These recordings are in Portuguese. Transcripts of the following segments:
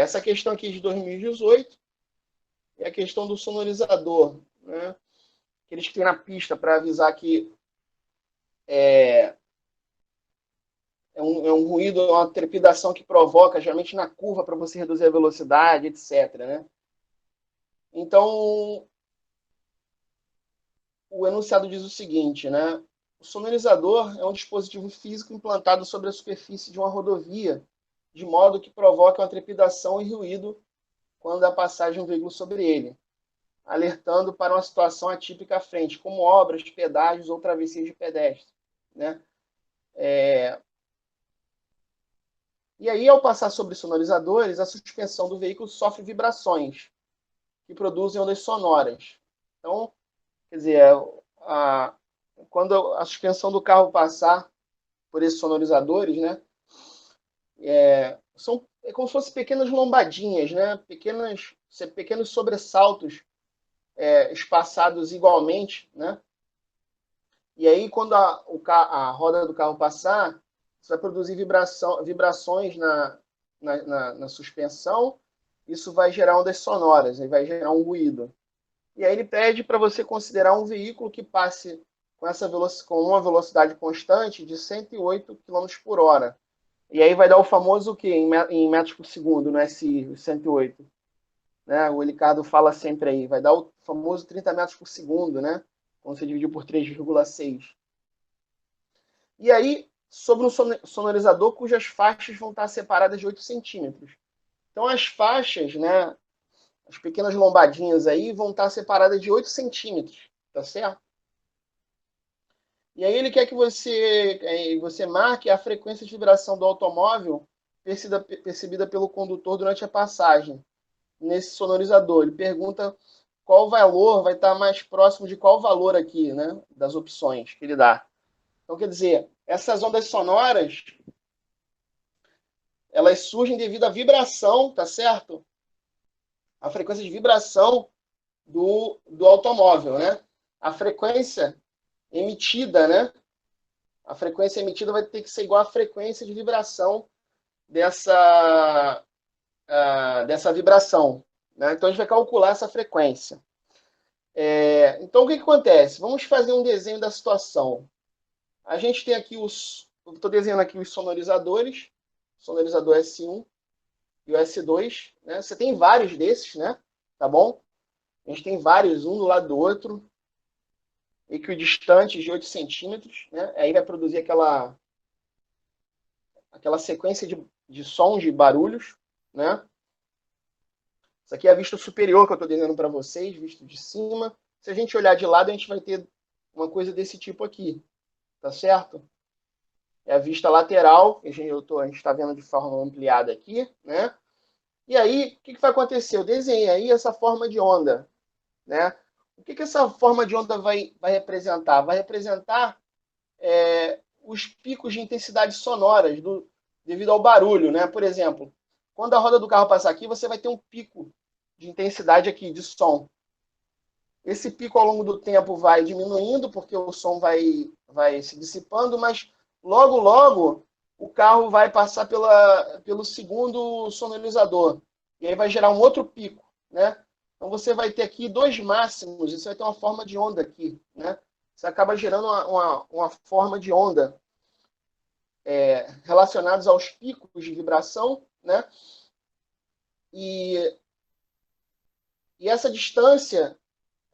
essa questão aqui de 2018 é a questão do sonorizador, né? Aqueles que tem na pista para avisar que é um ruído, é uma trepidação que provoca, geralmente na curva, para você reduzir a velocidade, etc. Né? Então, o enunciado diz o seguinte, né? O sonorizador é um dispositivo físico implantado sobre a superfície de uma rodovia, de modo que provoca uma trepidação e ruído quando há passagem de um veículo sobre ele, alertando para uma situação atípica à frente, como obras, pedágios ou travessias de pedestre. Né? E aí, ao passar sobre sonorizadores, a suspensão do veículo sofre vibrações, que produzem ondas sonoras. Então, quer dizer, a, quando a suspensão do carro passar por esses sonorizadores, né, é como se fossem pequenas lombadinhas, né, pequenos sobressaltos espaçados igualmente, né, e aí quando a roda do carro passar, isso vai produzir vibrações na suspensão, isso vai gerar ondas sonoras, vai gerar um ruído. E aí ele pede para você considerar um veículo que passe com uma velocidade constante de 108 km por hora. E aí vai dar o famoso o quê? Em metros por segundo, no SI, os 108. Né? O Ricardo fala sempre aí, vai dar o famoso 30 metros por segundo, né? Quando você dividir por 3,6. E aí, sobre um sonorizador cujas faixas vão estar separadas de 8 centímetros. Então, as faixas, né, as pequenas lombadinhas aí, vão estar separadas de 8 centímetros, tá certo? E aí ele quer que você marque a frequência de vibração do automóvel percebida pelo condutor durante a passagem nesse sonorizador. Ele pergunta qual valor vai estar mais próximo de qual valor aqui, né, das opções que ele dá. Então, quer dizer, essas ondas sonoras, elas surgem devido à vibração, tá certo? A frequência de vibração do automóvel, né? A frequência emitida, né? A frequência emitida vai ter que ser igual à frequência de vibração dessa vibração. Né? Então, a gente vai calcular essa frequência. Então, o que acontece? Vamos fazer um desenho da situação. A gente tem aqui estou desenhando aqui os sonorizadores, sonorizador S1 e o S2. Né? Você tem vários desses, né? Tá bom? A gente tem vários, um do lado do outro, equidistantes de 8 centímetros. Né? Aí vai produzir aquela sequência de sons, de barulhos. Né? Isso aqui é a vista superior que eu estou desenhando para vocês, visto de cima. Se a gente olhar de lado, a gente vai ter uma coisa desse tipo aqui. Tá certo? É a vista lateral, que a gente está vendo de forma ampliada aqui. Né? E aí, o que vai acontecer? Eu desenhei aí essa forma de onda. Né? O que essa forma de onda vai representar? Vai representar os picos de intensidade sonoras devido ao barulho. Né? Por exemplo, quando a roda do carro passar aqui, você vai ter um pico de intensidade aqui, de som. Esse pico, ao longo do tempo, vai diminuindo, porque o som vai se dissipando, mas logo, logo, o carro vai passar pelo segundo sonorizador. E aí vai gerar um outro pico. Né? Então, você vai ter aqui dois máximos, e você vai ter uma forma de onda aqui. Né? Você acaba gerando uma forma de onda relacionados aos picos de vibração. Né? E essa distância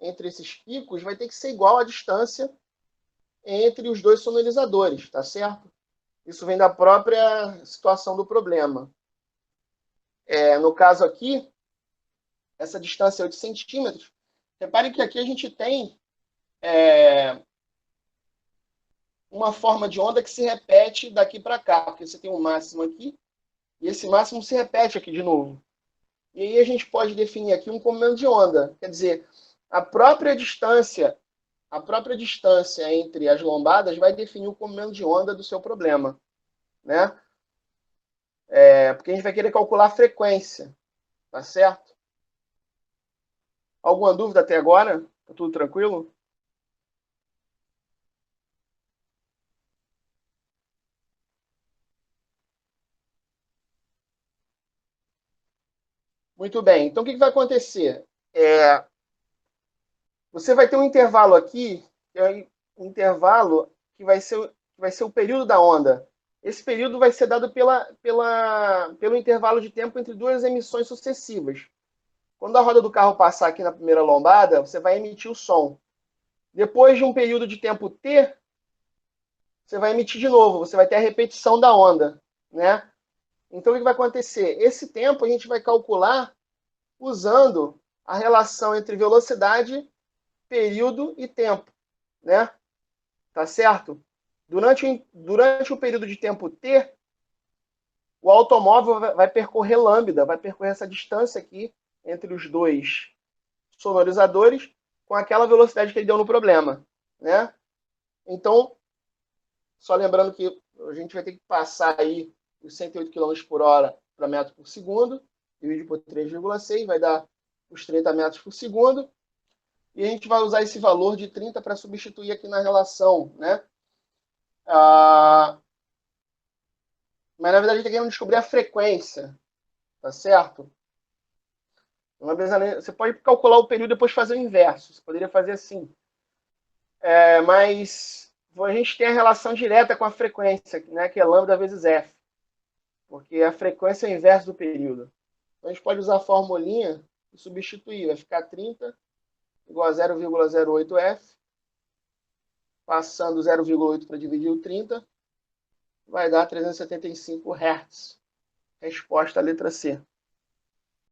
entre esses picos vai ter que ser igual à distância entre os dois sonorizadores, tá certo? Isso vem da própria situação do problema. No caso aqui, essa distância é 8 centímetros. Repare que aqui a gente tem uma forma de onda que se repete daqui para cá, porque você tem um máximo aqui, e esse máximo se repete aqui de novo. E aí a gente pode definir aqui um comprimento de onda. Quer dizer, a própria distância entre as lombadas vai definir o comprimento de onda do seu problema. Né? Porque a gente vai querer calcular a frequência. Tá certo? Alguma dúvida até agora? Tá tudo tranquilo? Muito bem. Então, o que vai acontecer? Você vai ter um intervalo aqui, que é um intervalo que vai ser o período da onda. Esse período vai ser dado pelo intervalo de tempo entre duas emissões sucessivas. Quando a roda do carro passar aqui na primeira lombada, você vai emitir o som. Depois de um período de tempo T, você vai emitir de novo, você vai ter a repetição da onda, né? Então, o que vai acontecer? Esse tempo a gente vai calcular usando a relação entre velocidade, período e tempo, né? Tá certo? Durante o período de tempo T, o automóvel vai percorrer lambda, vai percorrer essa distância aqui entre os dois sonorizadores com aquela velocidade que ele deu no problema, né? Então, só lembrando que a gente vai ter que passar aí os 108 km por hora para metro por segundo, dividido por 3,6, vai dar os 30 metros por segundo, e a gente vai usar esse valor de 30 para substituir aqui na relação, né? Mas, na verdade, a gente está querendo descobrir a frequência, tá certo? Você pode calcular o período e depois fazer o inverso. Você poderia fazer assim. Mas a gente tem a relação direta com a frequência, né, que é lambda vezes f. Porque a frequência é o inverso do período. Então, a gente pode usar a formulinha e substituir. Vai ficar 30 igual a 0,08f. Passando 0,8 para dividir o 30, vai dar 375 Hz. Resposta à letra C.